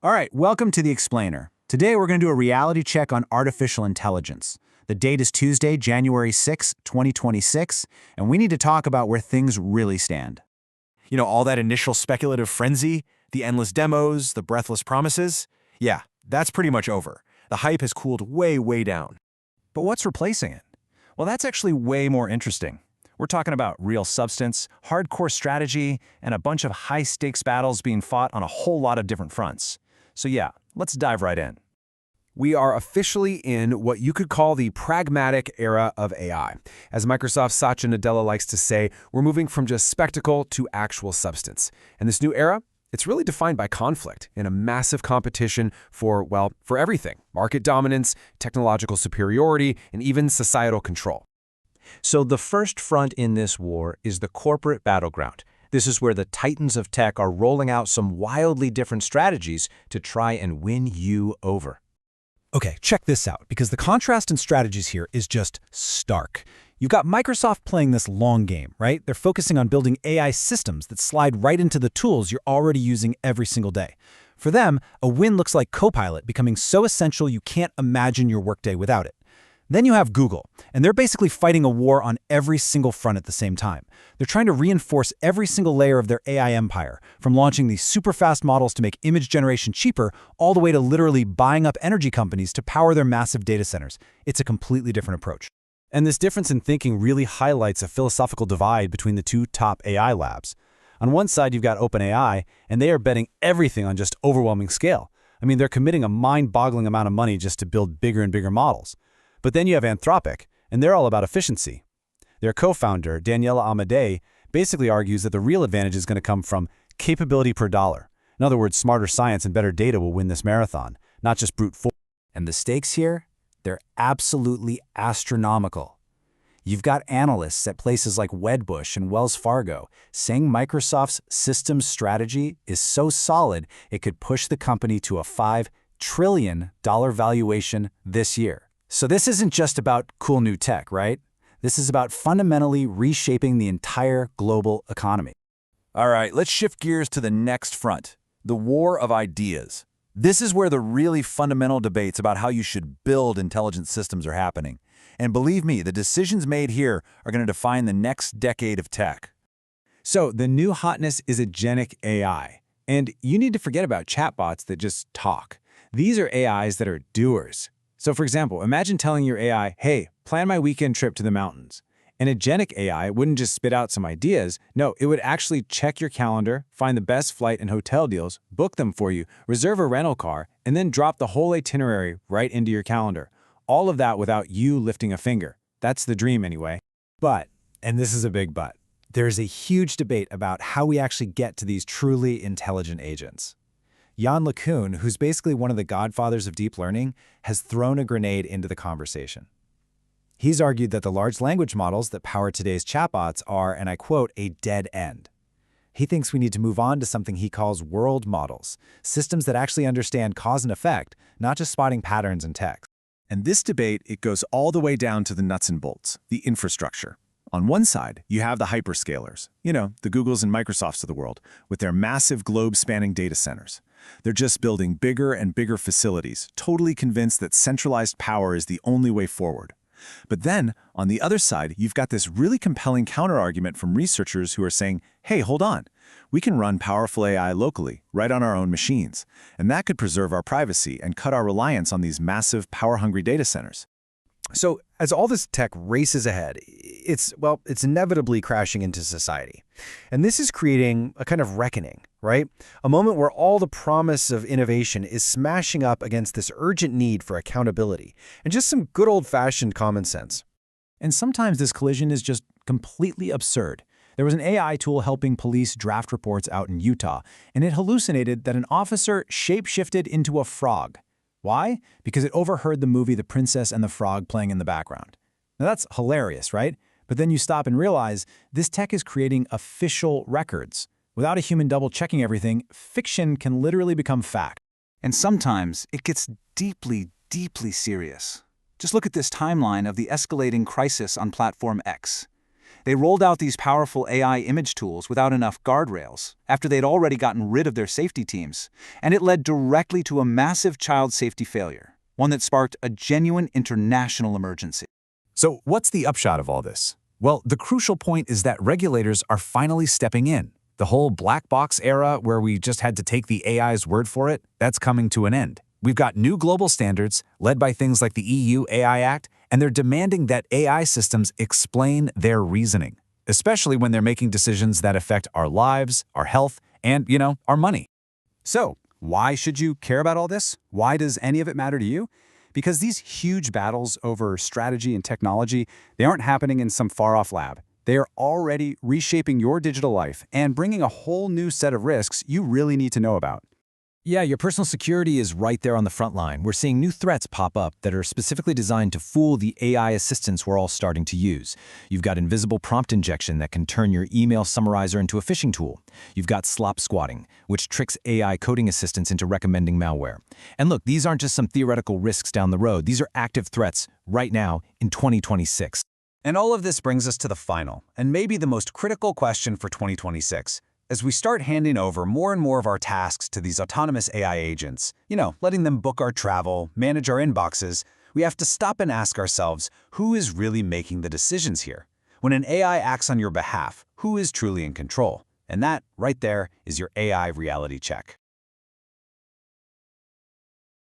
All right, welcome to The Explainer. Today we're going to do a reality check on artificial intelligence. The date is Tuesday, January 6, 2026, and we need to talk about where things really stand. You know, all that initial speculative frenzy, the endless demos, the breathless promises? Yeah, that's pretty much over. The hype has cooled way down. But what's replacing it? Well, that's actually way more interesting. We're talking about real substance, hardcore strategy, and a bunch of high-stakes battles being fought on a whole lot of different fronts. So yeah, let's dive right in. We are officially in what you could call the pragmatic era of AI. As Microsoft's Satya Nadella likes to say, we're moving from just spectacle to actual substance. And this new era, it's really defined by conflict and a massive competition for everything. Market dominance, technological superiority, and even societal control. So the first front in this war is the corporate battleground. This is where the titans of tech are rolling out some wildly different strategies to try and win you over. Okay, check this out, because the contrast in strategies here is just stark. You've got Microsoft playing this long game, right? They're focusing on building AI systems that slide right into the tools you're already using every single day. For them, a win looks like Copilot becoming so essential you can't imagine your workday without it. Then you have Google, and they're basically fighting a war on every single front at the same time. They're trying to reinforce every single layer of their AI empire, from launching these super fast models to make image generation cheaper, all the way to literally buying up energy companies to power their massive data centers. It's a completely different approach. And this difference in thinking really highlights a philosophical divide between the two top AI labs. On one side, you've got OpenAI, and they are betting everything on just overwhelming scale. I mean, they're committing a mind-boggling amount of money just to build bigger and bigger models. But then you have Anthropic, and they're all about efficiency. Their co-founder, Daniela Amadei, basically argues that the real advantage is going to come from capability per dollar. In other words, smarter science and better data will win this marathon, not just brute force. And the stakes here? They're absolutely astronomical. You've got analysts at places like Wedbush and Wells Fargo saying Microsoft's systems strategy is so solid it could push the company to a $5 trillion valuation this year. So this isn't just about cool new tech, right? This is about fundamentally reshaping the entire global economy. All right, let's shift gears to the next front, the war of ideas. This is where the really fundamental debates about how you should build intelligent systems are happening. And believe me, the decisions made here are going to define the next decade of tech. So the new hotness is agentic AI. And you need to forget about chatbots that just talk. These are AIs that are doers. So for example, imagine telling your AI, hey, plan my weekend trip to the mountains. An agentic AI wouldn't just spit out some ideas. No, it would actually check your calendar, find the best flight and hotel deals, book them for you, reserve a rental car, and then drop the whole itinerary right into your calendar. All of that without you lifting a finger. That's the dream anyway. But, and this is a big but, there's a huge debate about how we actually get to these truly intelligent agents. LeCun, who's basically one of the godfathers of deep learning, has thrown a grenade into the conversation. He's argued that the large language models that power today's chatbots are, and I quote, a dead end. He thinks we need to move on to something he calls world models, systems that actually understand cause and effect, not just spotting patterns in text. And this debate, it goes all the way down to the nuts and bolts, the infrastructure. On one side, you have the hyperscalers, the Googles and Microsofts of the world, with their massive globe-spanning data centers. They're just building bigger and bigger facilities, totally convinced that centralized power is the only way forward. But then, on the other side, you've got this really compelling counterargument from researchers who are saying, hey, hold on. We can run powerful AI locally, right on our own machines, and that could preserve our privacy and cut our reliance on these massive, power-hungry data centers. So as all this tech races ahead, it's inevitably crashing into society. And this is creating a kind of reckoning, right? A moment where all the promise of innovation is smashing up against this urgent need for accountability and just some good old-fashioned common sense. And sometimes this collision is just completely absurd. There was an AI tool helping police draft reports out in Utah, and it hallucinated that an officer shape-shifted into a frog. Why? Because it overheard the movie The Princess and the Frog playing in the background. Now that's hilarious, right? But then you stop and realize this tech is creating official records. Without a human double-checking everything, fiction can literally become fact. And sometimes it gets deeply serious. Just look at this timeline of the escalating crisis on Platform X. They rolled out these powerful AI image tools without enough guardrails, after they'd already gotten rid of their safety teams, and it led directly to a massive child safety failure, one that sparked a genuine international emergency. So what's the upshot of all this? Well, the crucial point is that regulators are finally stepping in. The whole black box era where we just had to take the AI's word for it, that's coming to an end. We've got new global standards, led by things like the EU AI Act, and they're demanding that AI systems explain their reasoning, especially when they're making decisions that affect our lives, our health, and, our money. So, why should you care about all this? Why does any of it matter to you? Because these huge battles over strategy and technology, they aren't happening in some far-off lab. They are already reshaping your digital life and bringing a whole new set of risks you really need to know about. Yeah, your personal security is right there on the front line. We're seeing new threats pop up that are specifically designed to fool the AI assistants we're all starting to use. You've got invisible prompt injection that can turn your email summarizer into a phishing tool. You've got slop squatting, which tricks AI coding assistants into recommending malware. And look, these aren't just some theoretical risks down the road. These are active threats right now in 2026. And all of this brings us to the final, and maybe the most critical question for 2026. As we start handing over more and more of our tasks to these autonomous AI agents, letting them book our travel, manage our inboxes, we have to stop and ask ourselves, who is really making the decisions here? When an AI acts on your behalf, who is truly in control? And that, right there, is your AI reality check.